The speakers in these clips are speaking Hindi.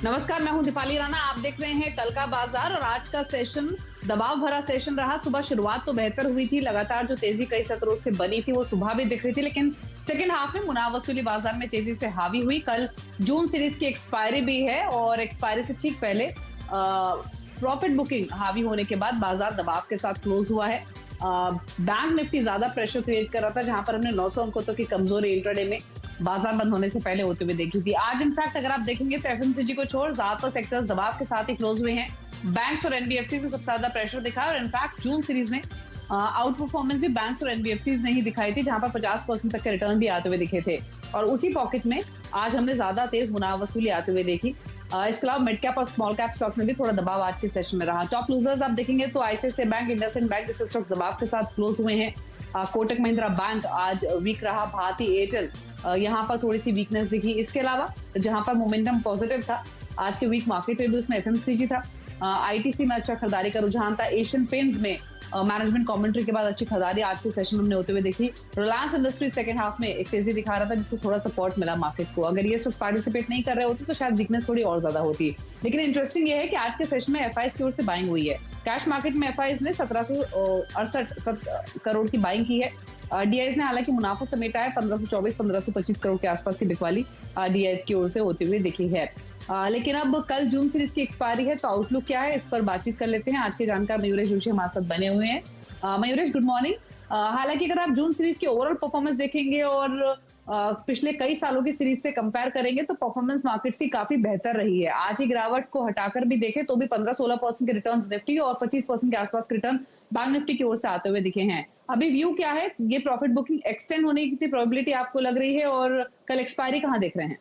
नमस्कार, मैं हूं दीपाली राणा। आप देख रहे हैं कल का बाजार और आज का सेशन दबाव भरा सेशन रहा। सुबह शुरुआत तो बेहतर हुई थी, लगातार जो तेजी कई सत्रों से बनी थी वो सुबह भी दिख रही थी, लेकिन सेकंड हाफ में मुनाफ वसूली बाजार में तेजी से हावी हुई। कल जून सीरीज की एक्सपायरी भी है और एक्सपायरी से ठीक पहले प्रॉफिट बुकिंग हावी होने के बाद बाजार दबाव के साथ क्लोज हुआ है। बैंक निफ्टी ज्यादा प्रेशर क्रिएट कर रहा था, जहां पर हमने 900 अंकों तक की कमजोरी इंट्राडे में बाजार बंद होने से पहले होते हुए देखी थी। आज इनफैक्ट अगर आप देखेंगे तो एफएमसीजी को छोड़ ज्यादातर सेक्टर्स दबाव के साथ ही क्लोज हुए हैं। बैंक्स और एनबीएफसी में सबसे ज्यादा प्रेशर दिखा और इनफैक्ट जून सीरीज में आउट परफॉर्मेंस भी बैंक्स और एनबीएफसी ने ही दिखाई थी, जहां पर 50% तक के रिटर्न भी आते हुए दिखे थे। और उसी पॉकेट में आज हमने ज्यादा तेज मुनाफ वसूली आते हुए देखी। इसके अलावा मिड कैप और स्मॉल कैप स्टॉक्स में भी थोड़ा दबाव आज के सेशन में रहा। टॉप लूजर्स आप देखेंगे तो आईसीआईसीआई बैंक, इंडसइंड बैंक जैसे स्टॉक दबाव के साथ क्लोज हुए हैं। कोटक महिंद्रा बैंक आज वीक रहा। भारती एयरटेल यहाँ पर थोड़ी सी वीकनेस दिखी। इसके अलावा जहां पर मोमेंटम पॉजिटिव था आज के वीक मार्केट में भी, उसमें एफएमसीजी था। आईटीसी में अच्छा खरीदारी का रुझान था। एशियन पेंट्स में मैनेजमेंट कमेंट्री के बाद अच्छी खरीदारी आज के सेशन में हमने होते हुए देखी। रिलायंस इंडस्ट्रीज सेकंड हाफ में एक तेजी दिखा रहा था, जिससे थोड़ा सपोर्ट मिला मार्केट को। अगर ये सब पार्टिसिपेट नहीं कर रहे होते तो शायद वीकनेस थोड़ी और ज्यादा होती। लेकिन इंटरेस्टिंग ये है कि आज के सेशन में एफआईएस की ओर से बाइंग हुई है। कैश मार्केट में एफआईएस ने 1768 करोड़ की बाइंग की है। डीआईएस ने हालांकि मुनाफा समेटा है। 1524-1525 करोड़ के आसपास की बिकवाली डीआईएस की ओर से होती हुई दिखी है। लेकिन अब कल जून सीरीज की एक्सपायरी है, तो आउटलुक क्या है इस पर बातचीत कर लेते हैं। आज के जानकार मयूरेश जोशी हमारे साथ बने हुए हैं। Mayuresh, good morning. हालांकि अगर आप जून सीरीज की ओवरऑल परफॉर्मेंस देखेंगे और पिछले कई सालों की सीरीज से कंपेयर करेंगे तो परफॉर्मेंस मार्केट की काफी बेहतर रही है। आज ही गिरावट को हटाकर भी देखें तो भी 15-16% के रिटर्न निफ्टी और 25% के आसपास के रिटर्न बैंक निफ्टी की ओर से आते हुए दिखे हैं। अभी व्यू क्या है? ये प्रॉफिट बुकिंग एक्सटेंड होने की कितनी प्रोबेबिलिटी आपको लग रही है और कल एक्सपायरी कहां देख रहे हैं?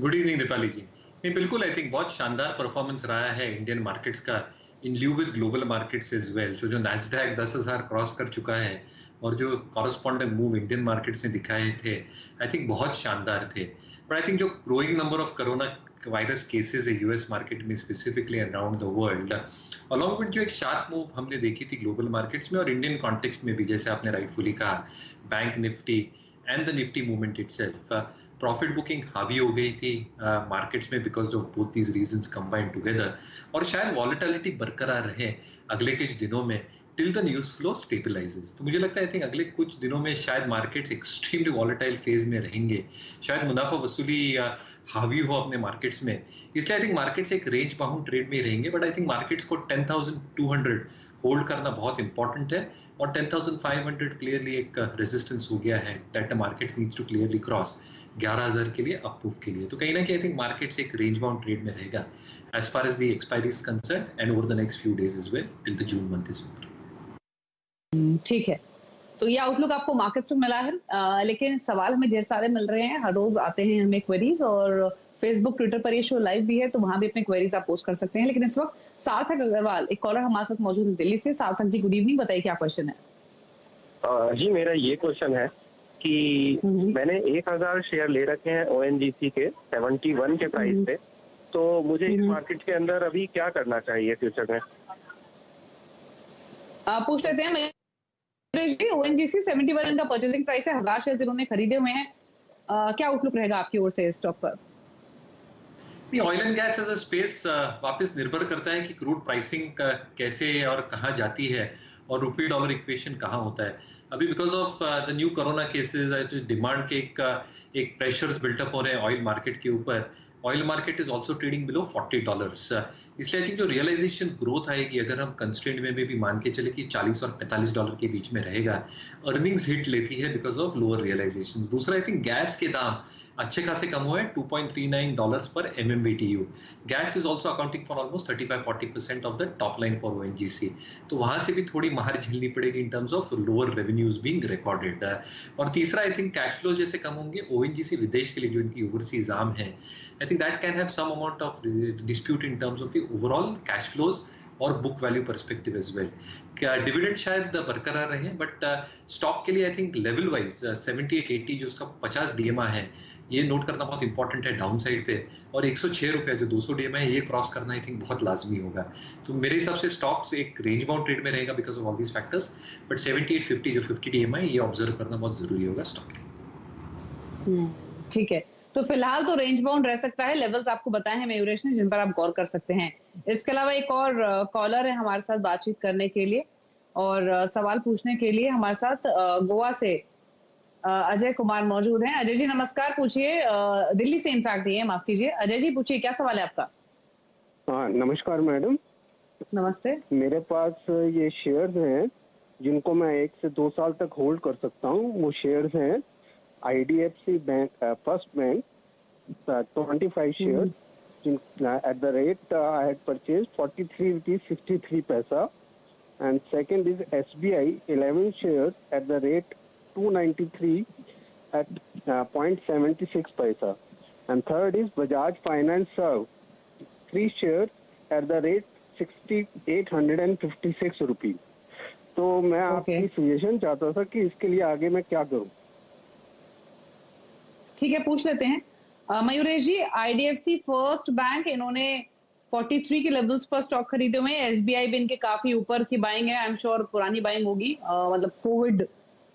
गुड इवनिंग दीपाली जी। नहीं, बिल्कुल, आई थिंक बहुत शानदार परफॉर्मेंस रहा है इंडियन मार्केट्स का in lieu with global markets as well. जो नैस्डैक 10,000 क्रॉस कर चुका है और जो कॉरस्पॉन्डेंट मूव इंडियन मार्केट्स ने दिखाए थे, आई थिंक बहुत शानदार थे। बट आई थिंक जो growing number of corona virus cases है यूएस मार्केट में specifically around the world, along with जो एक शार्प मूव हमने देखी थी ग्लोबल मार्केट्स में और इंडियन कॉन्टेक्स्ट में भी, जैसे आपने राइटफुली कहा, bank Nifty and the Nifty movement itself, profit booking हावी हो गई थी मार्केट्स में because of both these reasons combined together. और शायद वॉलेटिलिटी बरकरार रहे अगले कुछ दिनों में till the news flow stabilises. तो मुझे लगता है आई थिंक अगले कुछ दिनों में शायद मार्केट्स एक्सट्रीमली वॉलेटाइल फेज में रहेंगे। शायद मुनाफा वसूली हावी हो अपने मार्केट्स में, इसलिए आई थिंक मार्केट्स एक रेंज बाउंड ट्रेड में रहेंगे। बट आई थिंक मार्केट्स को 10,200 होल्ड करना बहुत इंपॉर्टेंट है और 10,500 क्लियरली एक रेजिस्टेंस हो गया है that the market needs to clearly cross 11,000 के लिए अप्रूव के लिए। तो कहीं ना कहीं आई थिंक मार्केट्स एक रेंज बाउंड ट्रेड में रहेगा as far as the expiry is concerned and over the next few days as well till the June month is over. ठीक है, तो ये आउटलुक आपको मार्केट से मिला है। लेकिन सवाल हमें ढेर सारे मिल रहे हैं, हर रोज आते हैं हमें क्वेरीज और फेसबुक ट्विटर पर ये शो लाइव भी है, तो वहां भी अपने क्वेरीज आप पोस्ट कर सकते हैं। लेकिन इस वक्त सार्थक अग्रवाल एक कॉलर हमारे साथ मौजूद है दिल्ली से। सार्थक जी, गुड इवनिंग, बताइए क्या क्वेश्चन है? जी, मेरा ये क्वेश्चन है कि मैंने 1,000 शेयर ले रखे हैं ओएनजीसी के 71 के प्राइस पे, तो मुझे इस मार्केट के अंदर अभी क्या करना चाहिए फ्यूचर में? पूछ लेते हैं ओएनजीसी 71 इनका परचेसिंग प्राइस है, 1,000 शेयर इन्होंने खरीदे हुए हैं। क्या आउटलुक रहेगा आपकी ओर से इस स्टॉक पर? Oil and gas as a space वापस निर्भर करता है कि क्रूड प्राइसिंग कैसे और कहाँ जाती है और रुपी डॉलर इक्वेशन कहाँ होता है। अभी because of the new corona cases demand के एक प्रेशर्स बिल्टअप हो रहे हैं ऑयल मार्केट के ऊपर। Oil market is also trading below $40, इसलिए आई थिंक जो रियलाइजेशन ग्रोथ आएगी अगर हम कंस्टेंट में भी मान के चले कि $40 और $45 के बीच में रहेगा, अर्निंग्स हिट लेती है बिकॉज ऑफ लोअर रियलाइजेशन। दूसरा, आई थिंक गैस के दाम अच्छे खासे कम हुए हैं, $2.39 पर MMBTU। Gas is also accounting for almost 35-40% of the top line for ONGC, तो वहां से भी थोड़ी मार झेलनी पड़ेगी इन terms of lower revenues being recorded. और तीसरा, आई थिंक कैश फ्लो जैसे कम होंगे ONGC विदेश के लिए जो इनकी ओवरसीज आर्म है, I think that can have some amount of dispute in terms of the overall cash flows और book value perspective as well. क्या डिविडेंड शायद बरकरार रहे, बट स्टॉक के लिए आई थिंक लेवल वाइज 78-80 जो उसका 50 DMA है, ये नोट करना बहुत इंपॉर्टेंट है डाउन साइड पे, और 106 रुपया जो 200 DMA है ये क्रॉस करना आई थिंक बहुत लाजमी होगा। तो मेरे हिसाब से स्टॉक्स एक रेंज बाउंड ट्रेड में रहेगा because of all these factors, but 78-50 जो 50 DMA है ये ऑब्जर्व करना बहुत जरूरी होगा स्टॉक के। ठीक है, तो फिलहाल तो रेंज बाउंड रह सकता है, लेवल्स आपको बताए हैं मयूरेश ने जिन पर आप गौर कर सकते हैं। इसके अलावा एक और कॉलर है हमारे साथ बातचीत करने के लिए और सवाल पूछने के लिए हमारे साथ गोवा से अजय कुमार मौजूद हैं। अजय जी नमस्कार, पूछिए। दिल्ली से इनफैक्ट ये माफ कीजिए। अजय जी पूछिए, क्या सवाल है आपका? हाँ नमस्कार मैडम। नमस्ते। मेरे पास ये शेयर्स हैं जिनको मैं 1 से 2 साल तक होल्ड कर सकता हूँ। वो शेयर्स हैं IDFC bank, first bank 25 share at the rate I had purchased 43 rupees 63 paisa, and second is SBI 11 shares at the rate 293 at 0.76 paisa, and third is Bajaj Finance Serve 3 shares at the rate 6,856 rupees. तो मैं आपकी सजेशन चाहता था कि इसके लिए आगे मैं क्या करूं। ठीक है, पूछ लेते हैं। मयूरेश जी, IDFC फर्स्ट बैंक इन्होंने 43 के लेवल्स पर स्टॉक खरीदे हुए हैं। SBI भी इनके काफी ऊपर की बाइंग है, आई एम श्योर पुरानी बाइंग होगी, मतलब कोविड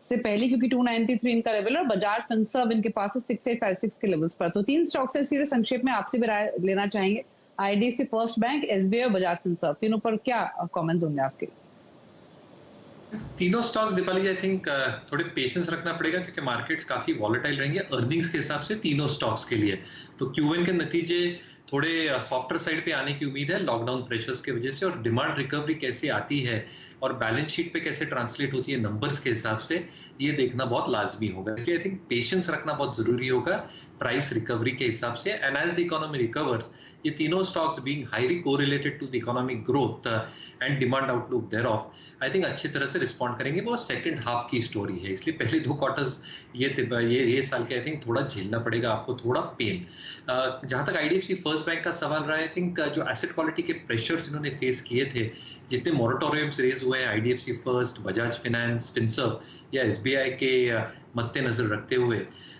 से पहले, क्योंकि 293 इनका लेवल है और बजाज फिनसर्व इनके पास है 6856 के लेवल्स पर। तो 3 स्टॉक से सीधे संक्षेप में आपसे भी राय लेना चाहेंगे। IDFC फर्स्ट बैंक, SBI और बजाज फिनसर्व, तीनों पर क्या कमेंट्स होंगे आपके? तीनों stocks Deepali ji I think थोड़े पेशेंस रखना पड़ेगा क्योंकि मार्केट्स काफी वॉलेटाइल रहेंगे अर्निंग्स के हिसाब से तीनों स्टॉक्स के लिए। तो Q1 के नतीजे थोड़े सॉफ्टर साइड पे आने की उम्मीद है लॉकडाउन प्रेशर्स की वजह से, और डिमांड रिकवरी कैसे आती है और बैलेंस शीट पे कैसे ट्रांसलेट होती है नंबर्स के हिसाब से, ये देखना बहुत लाजमी होगा। इसलिए आई थिंक पेशेंस रखना बहुत जरूरी होगा प्राइस रिकवरी के हिसाब से। And as the economy recovers, ये तीनों stocks being highly correlated to the economic growth and demand outlook there of, I think अच्छी तरह से रिस्पॉन्ड करेंगे। वो सेकंड हाफ की स्टोरी है, इसलिए पहले 2 क्वार्टर्स ये साल के आई थिंक थोड़ा झेलना पड़ेगा आपको, थोड़ा पेन। जहां तक IDFC फर्स्ट बैंक का सवाल रहा है, आई थिंक जो एसेट क्वालिटी के प्रेशर्स इन्होंने फेस किए थे, जितने मोरेटोरियम्स रेज हुए हैं IDFC first, Bajaj finance, Finserv या SBI के मद्देनजर रखते हुए,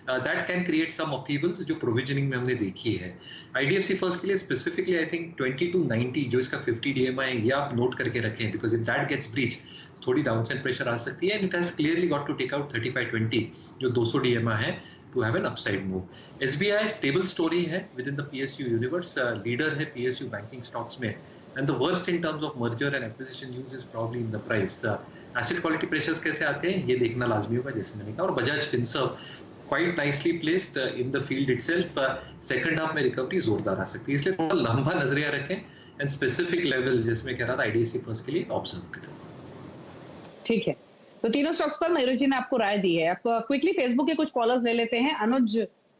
दैट कैन क्रिएट सम अपहीवल्स जो प्रोविजनिंग में हमने देखी है। IDFC फर्स्ट के लिए स्पेसिफिकली आई थिंक 20 to 90 जो इसका 50 DMI है, ये आप नोट करके रखें, because if that gets breach थोड़ी डाउनसाइड प्रेशर आ सकती है। And it has clearly got to take out 35-20 जो 200 DMI है to have an upside move. SBI stable story है within the PSU universe, leader है PSU बैंकिंग स्टॉक्स में, and the worst in terms of merger and acquisition news is probably in the price. Asset quality pressures कैसे आते हैं ये देखना लाजमी होगा, जैसे मैंने कहा। और Bajaj Finserv quite nicely placed in the field itself, second half में रिकवरी जोरदार आ सकती है, इसलिए थोड़ा लंबा नजरिया रखें एंड स्पेसिफिक लेवल जिसमें कह रहा था IDFC फर्स्ट के लिए ऑब्जर्व करें। ठीक है, तो तीनों स्टॉक्स पर मयूर जी ने आपको राय दी है। आपको क्विकली फेसबुक के कुछ कॉलर्स ले लेते हैं। अनुज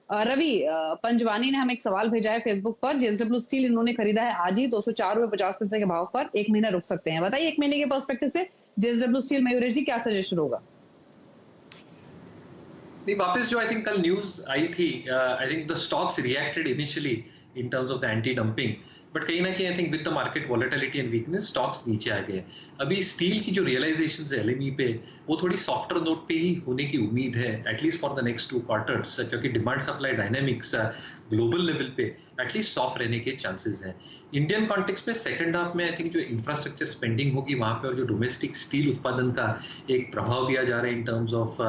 रवि पंजवानी ने हमें एक सवाल भेजा है फेसबुक पर। JSW स्टील इन्होंने खरीदा है आज ही 204.50 के भाव पर, 1 महीना रुक सकते हैं। बताइए 1 महीने के पर्सपेक्टिव से JSW स्टील मयूर जी क्या सजेशन होगा? नहीं, वापस जो आई थिंक कल न्यूज आई थी, I think the stocks reacted initially in terms of the anti dumping, but कहीं ना कहीं I think with the market volatility and weakness stocks नीचे आ गए। अभी स्टील की जो रियलाइजेशंस है LME पे, वो थोड़ी सॉफ्टर नोट पे ही होने की उम्मीद है at least for the next 2 quarters, क्योंकि demand supply dynamics global level पे एटलीस्ट सॉफ्ट रहने के चांसेस हैं। इंडियन कॉन्टेक्स्ट में सेकंड हाफ में आई थिंक जो इंफ्रास्ट्रक्चर स्पेंडिंग होगी वहां पे, और जो डोमेस्टिक स्टील उत्पादन का एक प्रभाव दिया जा रहा है in terms of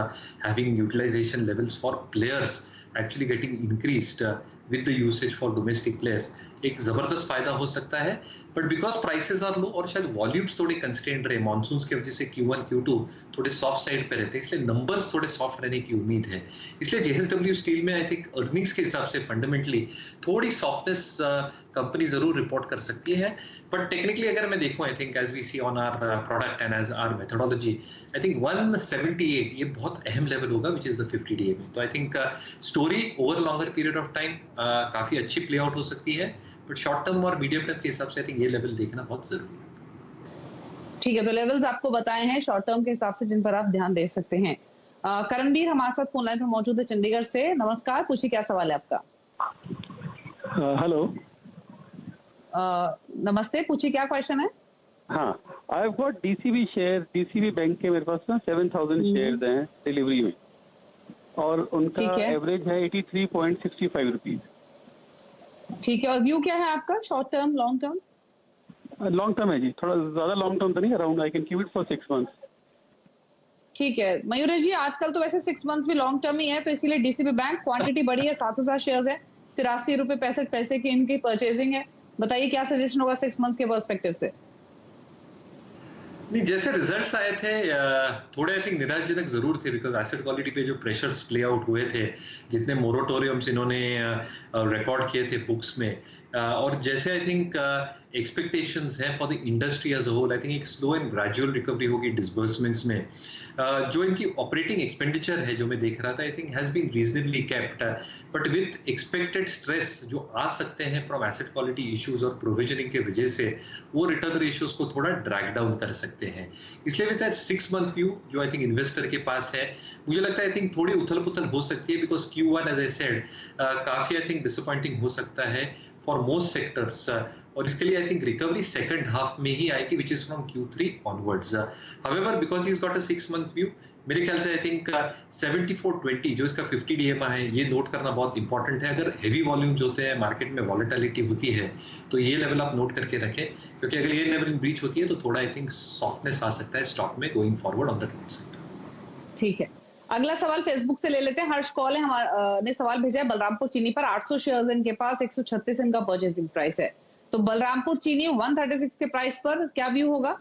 having utilization levels for players actually getting increased with the usage for domestic players, एक जबरदस्त फायदा हो सकता है। But because prices are low और शायद वॉल्यूम्स थोड़े कंस्ट्रेंट रहे मॉनसून्स की वजह से, Q1 Q2 थोड़े सॉफ्ट साइड पे रहते हैं, इसलिए नंबर्स थोड़े सॉफ्ट रहने की उम्मीद है। इसलिए JSW स्टील में आई थिंक अर्निंग्स के हिसाब से फंडामेंटली थोड़ी सॉफ्टनेस कंपनी जरूर रिपोर्ट कर सकती है। बट टेक्निकली अगर मैं देखूं, I think as we see on our product and as our methodology, I think 178 ये बहुत अहम लेवल होगा विच इज द 50 DMA। तो I think story over longer period of time काफी अच्छी प्ले आउट हो सकती है, बट शॉर्ट टर्म और मीडियम टर्म के हिसाब से आई थिंक ये लेवल देखना बहुत जरूरी है। ठीक है, तो लेवल्स आपको बताए हैं शॉर्ट टर्म के हिसाब से जिन पर आप ध्यान दे सकते हैं। करणबीर हमारे साथ फोन लाइन पर मौजूद है चंडीगढ़ से। नमस्कार, पूछिए क्या सवाल है आपका? हेलो। नमस्ते, पूछिए क्या क्वेश्चन है? हाँ, I have got DCB share, DCB bank के मेरे पास ना 7000 शेयर्स हैं डिलीवरी में, और उनका एवरेज है 83.65 रुपीज। ठीक है, और व्यू क्या है आपका, short term long term? Long term है जी, थोड़ा ज्यादा लॉन्ग टर्म तो नहीं, around I can keep it for 6 months. ठीक है मयूरेश जी, आजकल तो वैसे 6 मंथ्स भी लॉन्ग टर्म ही है, तो इसीलिए डीसीबी बैंक क्वांटिटी बढ़ी है, 7000 शेयर्स है, 83 रुपए 65 पैसे की इनकी परचेजिंग है। बताइए क्या सजेशन होगा 6 मंथ्स के पर्सपेक्टिव से? नहीं, जैसे रिजल्ट्स आए थे थोड़े आई थिंक निराशजनक जरूर थे, बिकॉज एसेट क्वालिटी पे जो प्रेशर्स प्ले आउट हुए थे, जितने मोरेटोरियम्स इन्होंने रिकॉर्ड किए थे बुक्स में, और जैसे आई थिंक एक्सपेक्टेशंस है for the industry as a whole, I think एक स्लो एंड ग्रेजुअल रिकवरी होगी डिसबर्समेंट्स में। जो इनकी ऑपरेटिंग एक्सपेंडिचर है जो मैं देख रहा था, I think has been reasonably kept, but with expected stress जो आ सकते हैं फ्रॉम एसेट क्वालिटी इश्यूज और प्रोविजनिंग के वजह से, वो रिटर्न रेशियोज को थोड़ा ड्रैग डाउन कर सकते हैं। इसलिए विद 6 मंथ व्यू जो आई थिंक इन्वेस्टर के पास है, मुझे लगता है आई थिंक थोड़ी उथल पुथल हो सकती है, because Q1 as I said काफी आई थिंक डिसअपॉइंटिंग हो सकता है फॉर मोस्ट सेक्टर्स, और इसके लिए I think recovery second half में ही आएगी, which is from Q3 onwards. However because he is got a 6 month view, मेरे ख्याल से आई थिंक 7420 जो इसका 50 DMA है, ये नोट करना बहुत इंपॉर्टेंट है। अगर हेवी वॉल्यूम्स होते हैं, मार्केट में वॉलेटिलिटी होती है, तो ये लेवल आप नोट करके रखें, क्योंकि अगर ये लेवल ब्रीच होती है तो थोड़ा आई थिंक सॉफ्टनेस आ सकता है स्टॉक में going forward on the downside. ठीक है, अगला सवाल फेसबुक से ले लेते हैं। हर्ष कॉल है हमारे ने सवाल भेजा है, बलरामपुर चीनी पर 800 शेयर्स इनके पास, 136 इनका परचेसिंग प्राइस है, तो बलरामपुर चीनी 136 के प्राइस पर क्या व्यू होगा?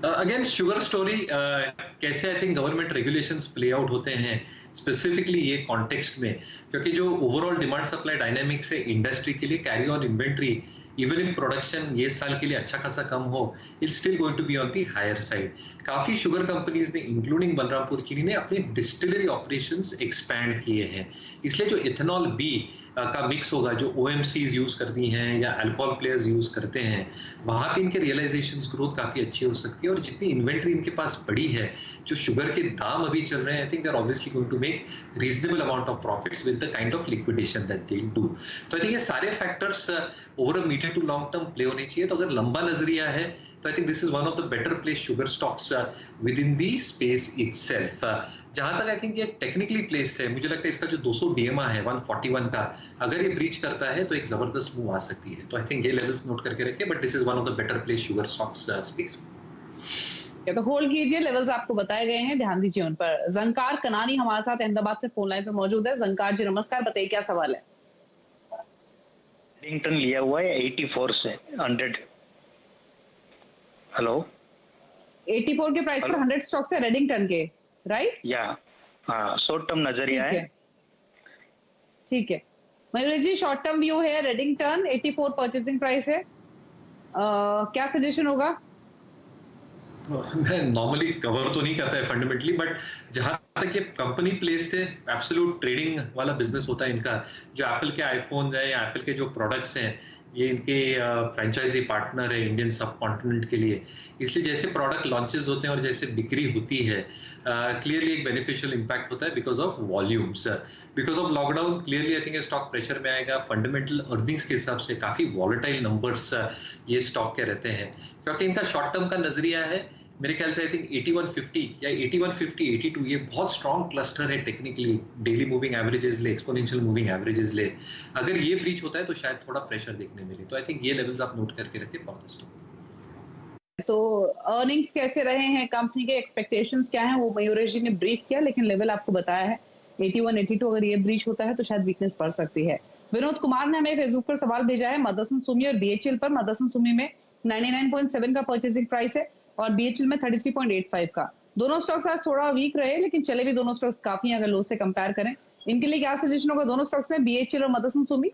अगेन शुगर स्टोरी, कैसे I think government regulations play out होते हैं स्पेसिफिकली ये कॉन्टेक्स्ट में, क्योंकि जो ओवरऑल डिमांड सप्लाई डायनामिक्स है इंडस्ट्री के लिए, carry on inventory even in production ये साल के लिए अच्छा खासा कम हो, it's still going to be on the higher side. काफी शुगर कंपनीज ने इंक्लूडिंग बलरामपुर चीनी ने अपने डिस्टिलरी ऑपरेशंस एक्सपैंड किए हैं, इसलिए जो इथेनॉल बी का मिक्स होगा जो OMCs यूज करती हैं या अल्कोहल प्लेयर्स यूज करते हैं, वहां पे इनके रियलाइजेशंस ग्रोथ काफी अच्छी हो सकती है। और जितनी इन्वेंट्री इनके पास पड़ी है, जो शुगर के दाम अभी चल रहे हैं, I think they are obviously going to make reasonable amount of profits with the kind of liquidation that they do. तो आई थिंक ये सारे factors over a medium to long term play होने चाहिए। तो अगर लंबा नजरिया है तो I think this is one of the better place sugar stocks within the space itself. जहां तक आई थिंक ये टेक्निकली प्लेस्ड है, मुझे लगता है इसका जो 200 DMA है 141 का, अगर ये ब्रीच करता है तो एक जबरदस्त मूव आ सकती है। तो आई थिंक ये लेवल्स नोट करके रखें, but this is one of the better place sugar stocks space. तो होल्ड कीजिए, लेवल्स आपको बताए गए हैं, ध्यान दीजिए उन पर। जंकार कनानी हमारे साथ अहमदाबाद से फोन लाइन पे मौजूद है। जंकार जी नमस्कार, बताइए क्या सवाल है? रेडिंगटन लिया हुआ है 84 से 100। हेलो, 84 के प्राइस पर 100 स्टॉक्स है रेडिंगटन के, राइट? या हाँ, शॉर्ट टर्म नजरिया है। ठीक है मयूर जी, शॉर्ट टर्म व्यू है रेडिंगटन, 84 परचेसिंग प्राइस है, क्या सजेशन होगा? मैं नॉर्मली कवर तो नहीं करता है फंडामेंटली, बट जहां तक ये कंपनी प्लेस थे, एब्सोल्यूट ट्रेडिंग वाला बिजनेस होता है इनका। जो एप्पल के आईफोन है या एप्पल के जो प्रोडक्ट्स हैं, ये इनके फ्रेंचाइजी पार्टनर है इंडियन सब कॉन्टिनेंट के लिए, इसलिए जैसे प्रोडक्ट लॉन्चेस होते हैं और जैसे बिक्री होती है, क्लियरली एक बेनिफिशियल इम्पैक्ट होता है because of volumes. Because of lockdown clearly I think stock pressure में आएगा। फंडामेंटल अर्निंग्स के हिसाब से काफी वॉलेटाइल नंबर्स ये स्टॉक के रहते हैं, क्योंकि इनका शॉर्ट टर्म का नजरिया है। मेरे ख्याल से आई थिंक 8150 या 8150 82 ये बहुत स्ट्रॉन्ग क्लस्टर है टेक्निकली, डेली मूविंग एवरेजेस ले, एक्सपोनेंशियल मूविंग एवरेजेस ले। अगर ये ब्रीच होता है तो शायद थोड़ा प्रेशर देखने मिले। तो आई थिंक ये लेवल्स आप नोट करके रखें फॉर द स्टॉक। तो अर्निंग्स कैसे रहे हैं, कंपनी के एक्सपेक्टेशंस क्या हैं, वो मयूरेश जी ने ब्रीफ किया, लेकिन लेवल आपको बताया है 81 82। अगर ये ब्रीच होता है तो शायद वीकनेस बढ़ सकती है। विनोद कुमार ने हमें फेसबुक पर सवाल भेजा है मदरसन सुमी और BHEL पर। मदरसन सुमी में 99.7 का परचेसिंग प्राइस है और BHEL में 33.85 का। दोनों स्टॉक्स आज थोड़ा वीक रहे, लेकिन चले भी दोनों स्टॉक्स काफी हैं अगर लो से कंपेयर करें। इनके लिए क्या सजेशन होगा दोनों स्टॉक्स में, BHEL और मदरसन सुमी?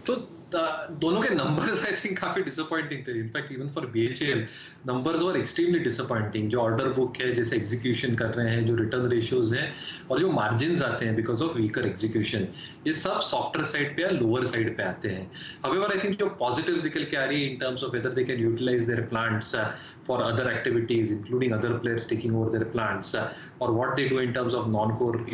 तो दोनों के नंबर्स आई थिंक काफी डिसअपॉइंटिंग थे। In fact even for BHEL numbers were extremely disappointing. जो ऑर्डर बुक है, जैसे एग्जीक्यूशन कर रहे हैं, जो रिटर्न रेशियोज हैं और जो मार्जिन्स आते हैं बिकॉज ऑफ वीकर एग्जीक्यूशन, ये सब सॉफ्टर साइड पे या लोअर साइड पे आते हैं। हाउएवर आई थिंक जो पॉजिटिव निकल के आ रही है in terms of whether they can utilise their plants for other activities including other players taking over their plants, और what they do in terms of non core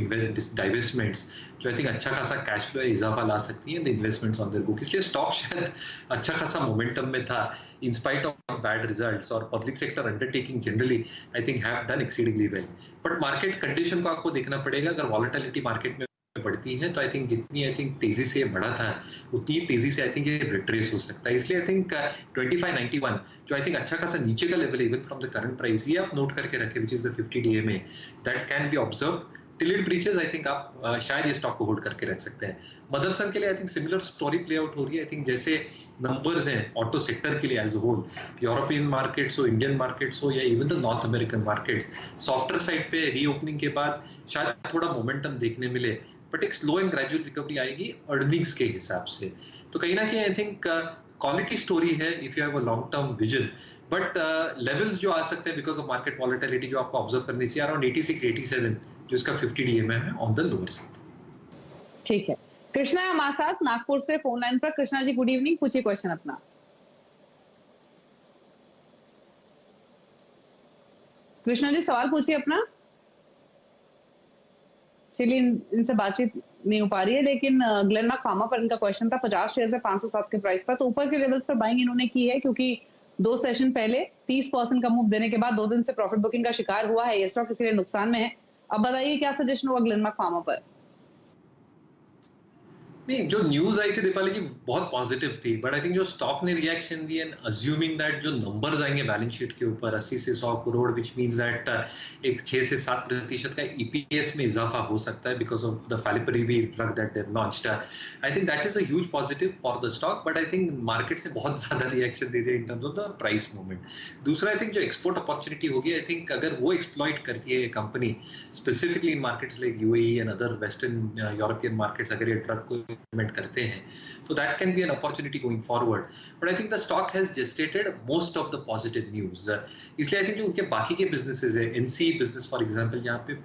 divestments, जो आई थिंक अच्छा खासा कैश फ्लो इजाफा ला सकती है the investments on their book. इसलिए स्टॉक शायद अच्छा खासा मोमेंटम में था in spite of bad results, और public sector undertaking generally I think have done exceedingly well. But market condition को आपको देखना पड़ेगा। अगर वॉलेटिलिटी मार्केट में बढ़ती है, तो आई थिंक जितनी तेजी से बढ़ा था उतनी तेजी से आई थिंक ये रिट्रेस हो सकता है। इसलिए आई थिंक 2591 जो आई थिंक अच्छा खासा नीचे का लेवल है even from the current price, ये आप नोट करके रखें, विच इज द 50 DA में, that can be observe till it breaches. I think आप शायद ये स्टॉक को होल्ड करके रख सकते हैं। मदरसन के लिए I think similar story play out हो रही है। आई थिंक जैसे नंबर्स हैं ऑटो सेक्टर के लिए as a whole, European markets हो, इंडियन मार्केट्स हो, या even the North American markets, softer side पे रीओपनिंग के बाद शायद थोड़ा मोमेंटम देखने मिले, बट एक स्लो एंड ग्रेजुअल रिकवरी आएगी अर्निंग्स के हिसाब से। तो कहीं ना कहीं आई थिंक क्वालिटी स्टोरी है if you have a long term vision, but levels जो आ सकते हैं बिकॉज ऑफ मार्केट वॉलेटिलिटी जो आपको ऑब्जर्व करनी चाहिए अराउंड 86-87 जो इसका 50 DA में है ऑन द लोअर साइड। ठीक है, कृष्णा हमारे साथ नागपुर से फोन लाइन पर। कृष्णा जी गुड इवनिंग, पूछिए क्वेश्चन अपना। कृष्णा जी सवाल पूछिए अपना। चलिए इनसे बातचीत नहीं हो पा रही है, लेकिन ग्लेनमार्क फार्मा पर इनका क्वेश्चन था। 50 शेयर है 507 के प्राइस पर, तो ऊपर के लेवल्स पर बाइंग इन्होंने की है क्योंकि 2 सेशन पहले 30% का मूव देने के बाद 2 दिन से प्रॉफिट बुकिंग का शिकार हुआ है ये स्टॉक, इसीलिए नुकसान में है। अब बताइए क्या सजेशन होगा ग्लेनमार्क फार्मा पर? नहीं, जो न्यूज आई थी दीपाली जी बहुत पॉजिटिव थी, बट आई थिंक जो स्टॉक ने reaction the and assuming that जो नंबर्स आएंगे बैलेंस शीट के ऊपर 80 से 100 करोड़, विच मींस दैट एक 6 से 7% का ईपीएस में इजाफा हो सकता है because of the favipiravir drug that they launched. I think that is a huge positive for the stock, but I think market से बहुत ज्यादा रिएक्शन दे दिया in terms of the price movement. दूसरा आई थिंक जो एक्सपोर्ट अपॉर्चुनिटी होगी, आई थिंक अगर वो एक्सप्लॉइट करती है company specifically in markets like UAE and other western European markets, अगर ये ड्रग को इम्प्लीमेंट करते हैं तो that can be an opportunity going forward, but I think the stock has gestated most of the positive news। इसलिए I think जो उनके बाकी के businesses है, NC business for example, जहाँ पे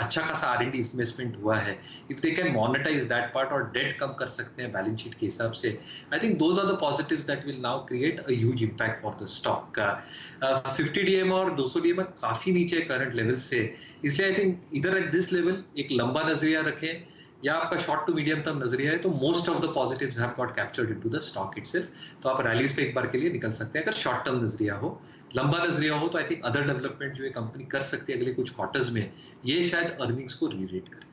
अच्छा खासा R&D investment हुआ है, if they can monetize that part और debt कम कर सकते हैं balance sheet के हिसाब से, I think those are the positives that will now create a huge impact for the stock। 50 DA और 200 DA काफी नीचे current level से, इसलिए I think either at this level एक लंबा नजरिया रखें या आपका शॉर्ट टू मीडियम टर्म नजरिया है, तो most of the positives have got captured into the stock itself. तो आप रैलीज पे एक बार के लिए निकल सकते हैं अगर शॉर्ट टर्म नजरिया हो। लंबा नजरिया हो तो आई थिंक अदर डेवलपमेंट जो ये कंपनी कर सकती है अगले कुछ क्वार्टर्स में, ये शायद अर्निंग्स को रीरेट करे।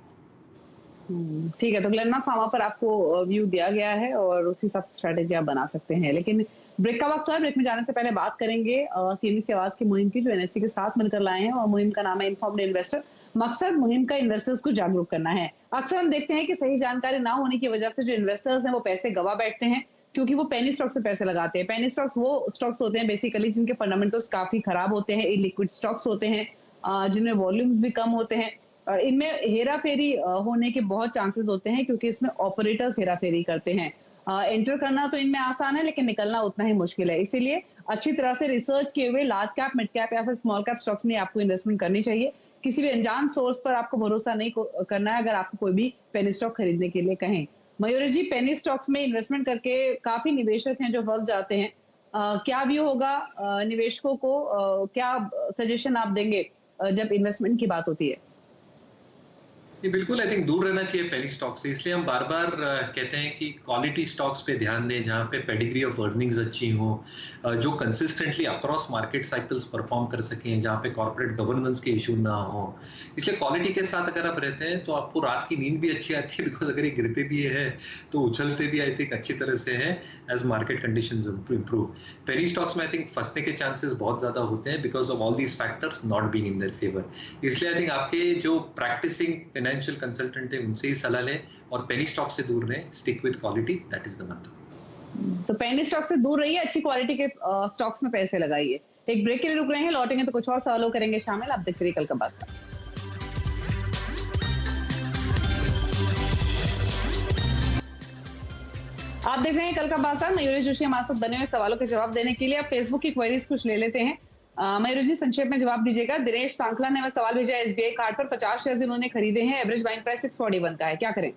ठीक है, तो ग्लेनमार्क फार्मा पर आपको व्यू दिया गया है और उसी हिसाब से स्ट्रेटेजी आप बना सकते हैं। लेकिन ब्रेक का वक्त है, ब्रेक में जाने से पहले बात करेंगे सीएनबीसी आवाज की मुहिम की जो एनएससी के साथ मिलकर लाए हैं, और मुहिम का नाम है इन्फॉर्म्ड इन्वेस्टर। मकसद मुहिम का इन्वेस्टर्स को जागरूक करना है। अक्सर हम देखते हैं कि सही जानकारी ना होने की वजह से जो इन्वेस्टर्स हैं वो पैसे गवा बैठते हैं क्योंकि वो पेनी स्टॉक से पैसे लगाते हैं। पेनी स्टॉक्स वो स्टॉक्स होते हैं बेसिकली जिनके फंडामेंटल्स काफी खराब होते हैं, इलिक्विड स्टॉक्स होते हैं जिनमें वॉल्यूम्स भी कम होते हैं। इनमें हेरा फेरी होने के बहुत चांसेस होते हैं क्योंकि इसमें ऑपरेटर्स हेरा फेरी करते हैं। एंटर करना तो इनमें आसान है लेकिन निकलना उतना ही मुश्किल है। इसीलिए अच्छी तरह से रिसर्च किए हुए लार्ज कैप, मिड कैप या फिर स्मॉल कैप स्टॉक्स में आपको इन्वेस्टमेंट करनी चाहिए। किसी भी अनजान सोर्स पर आपको भरोसा नहीं करना है अगर आपको कोई भी पेनी स्टॉक खरीदने के लिए कहें। मयूरी जी, पेनी स्टॉक्स में इन्वेस्टमेंट करके काफी निवेशक हैं जो फंस जाते हैं, क्या व्यू होगा निवेशकों को, क्या सजेशन आप देंगे जब इन्वेस्टमेंट की बात होती है? ये बिल्कुल आई थिंक दूर रहना चाहिए पेनी स्टॉक से। इसलिए हम बार बार कहते हैं कि क्वालिटी स्टॉक्स पे ध्यान दें जहाँ पे पेडिग्री ऑफ अर्निंग्स अच्छी हो, जो consistently across market cycles perform कर सकें, जहाँ पे कॉर्पोरेट गवर्नेंस के इशू ना हो। इसलिए क्वालिटी के साथ अगर आप रहते हैं तो आपको रात की नींद भी अच्छी आती है, बिकॉज अगर ये गिरते भी है तो उछलते भी आई थिंक अच्छी तरह से हैं as market conditions improve. Penny stocks में आई थिंक फंसने के चांसेस बहुत ज्यादा होते हैं because of all these factors not being in their favour. इसलिए आई थिंक आपके जो प्रैक्टिसिंग फाइनेंशियल कंसल्टेंट है उनसे ही सलाह लें और पेनी स्टॉक से दूर रहें। Stick with quality, that is the मंत्र। तो पेनी स्टॉक से दूर रहिए, अच्छी क्वालिटी के स्टॉक्स में पैसे लगाइए। एक ब्रेक के लिए रुक रहे हैं, लौटेंगे तो कुछ और सवालों करेंगे शामिल। आप देखते रहिए कल का बात। आप देख रहे हैं कल का बाजार। मयूरी जोशी हमारे साथ बने हुए सवालों के जवाब देने के लिए। आप फेसबुक की क्वेरीज कुछ ले लेते हैं। मयूर जी संक्षेप में जवाब दीजिएगा। दिनेश सांखला ने सवाल भेजा, एसबीआई कार्ड पर 50 शेयर इन्होंने खरीदे हैं, एवरेज बाइंग प्राइस 641 का है, क्या करें?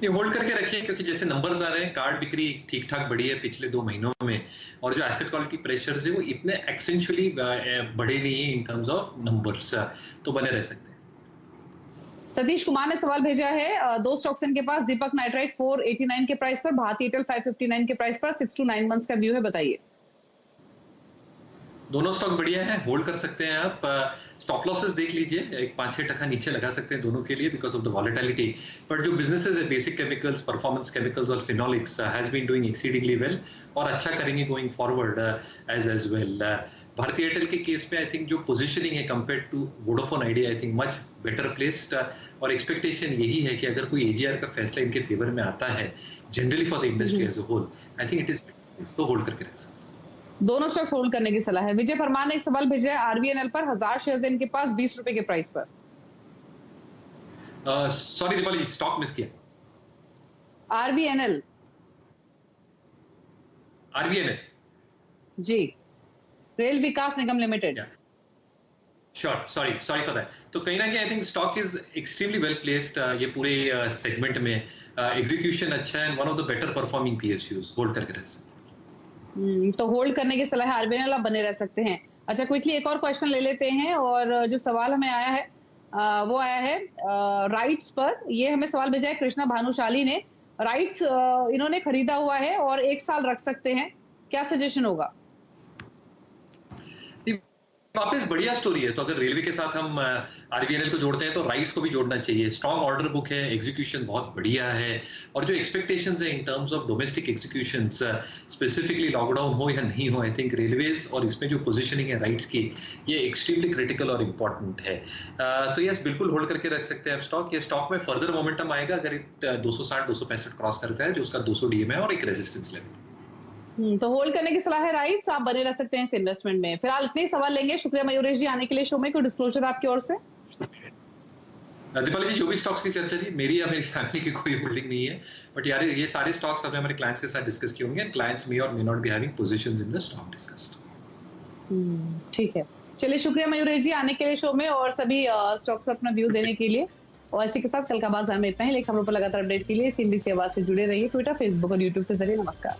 ये होल्ड करके रखिए क्योंकि जैसे नंबर्स आ रहे हैं कार्ड बिक्री ठीक ठाक बढ़ी है पिछले 2 महीनों में, और जो एसेट क्वालिटी प्रेशर्स है वो इतने एक्सेंचुअली बढ़े नहीं है इन टर्म्स ऑफ नंबर्स, तो बने रह सकते हैं। सतीश कुमार ने सवाल भेजा है, 2 स्टॉक्स इनके पास, दीपक नाइट्राइट 489 के प्राइस पर, भारती एयरटेल 559 के प्राइस पर, 6 to 9 मंथ्स का व्यू है, बताइए। दोनों स्टॉक बढ़िया है, होल्ड कर सकते हैं आप। स्टॉप लॉसेस देख लीजिए, एक 5-6% नीचे लगा सकते हैं दोनों के लिए because of the volatility. But जो बिजनेसेस है, बेसिक केमिकल्स, परफॉर्मेंस केमिकल्स और phenolics has been doing exceedingly well और अच्छा करेंगे going forward as well. Bharti Airtel के केस में आई थिंक जो पोजीशनिंग है compared to Vodafone Idea, I think much better placed, और एक्सपेक्टेशन यही है कि अगर कोई एजीआर का फैसला इनके फेवर में आता है generally for the industry as a whole, I think it is तो होल्ड करके रख सकते। दोनों स्टॉक्स होल्ड करने की सलाह है। विजय परमार ने एक सवाल भेजा है, आरवीएनएल पर 1000 शेयर्स इनके पास 20 रुपए के प्राइस पर। सॉरी दीपाली, स्टॉक मिस किया। RVNL ji, Rail Vikas Nigam Limited. Sure, sorry for that. तो कहीं ना कहीं I think stock is extremely well placed ये पूरे सेगमेंट में, एग्जीक्यूशन अच्छा है, one of the better performing PSUs, hold करके रह सकते हैं। तो होल्ड करने की सलाह है, आरबीएनएल आप बने रह सकते हैं। अच्छा, क्विकली एक और क्वेश्चन ले लेते हैं, और जो सवाल हमें आया है वो आया है राइट्स पर। ये हमें सवाल भेजा है कृष्णा भानुशाली ने। राइट्स इन्होंने खरीदा हुआ है और 1 साल रख सकते हैं, क्या सजेशन होगा? वापस बढ़िया स्टोरी है, तो अगर रेलवे के साथ हम आरवीएनएल को जोड़ते हैं तो राइट्स को भी जोड़ना चाहिए। स्ट्रॉन्ग ऑर्डर बुक है, एग्जीक्यूशन बहुत बढ़िया है, और जो एक्सपेक्टेशंस है in terms of domestic executions, specifically lockdown हो या नहीं हो, आई थिंक रेलवेज और इसमें जो पोजीशनिंग है राइट्स की, ये एक्सट्रीमली क्रिटिकल और इम्पोर्टेंट है। तो यस, बिल्कुल होल्ड करके रख सकते हैं आप स्टॉक। ये स्टॉक में फर्दर मोमेंटम आएगा अगर 260-265 क्रॉस करता है, जो उसका 200 डीएम है और एक रेजिस्टेंस लेवल। तो होल्ड करने की सलाह है राइट्स, आप बने रह सकते हैं इस इन्वेस्टमेंट में। फिलहाल इतने सवाल लेंगे। शुक्रिया मयूरेश जी आने के लिए शो में। कोई डिस्क्लोजर आपकी ओर से? दीपाली जी, जो भी स्टॉक्स की चर्चा थी, मेरी या मेरी फैमिली की कोई होल्डिंग नहीं है, बट यार ये सारे स्टॉक्स हमने हमारे क्लाइंट्स के साथ डिस्कस किए होंगे, क्लाइंट्स मे और may not be having positions in the stock discussed. ठीक है, चलिए शुक्रिया मयूरेश जी आने के लिए शो में और सभी स्टॉक्स पर अपना व्यू देने के लिए। और इसी के साथ कल का बाजार में इतना ही। लेकिन खबरों पर लगातार अपडेट के लिए CNBC आवाज से जुड़े रहिए, ट्विटर, फेसबुक और यूट्यूब के जरिए। नमस्कार।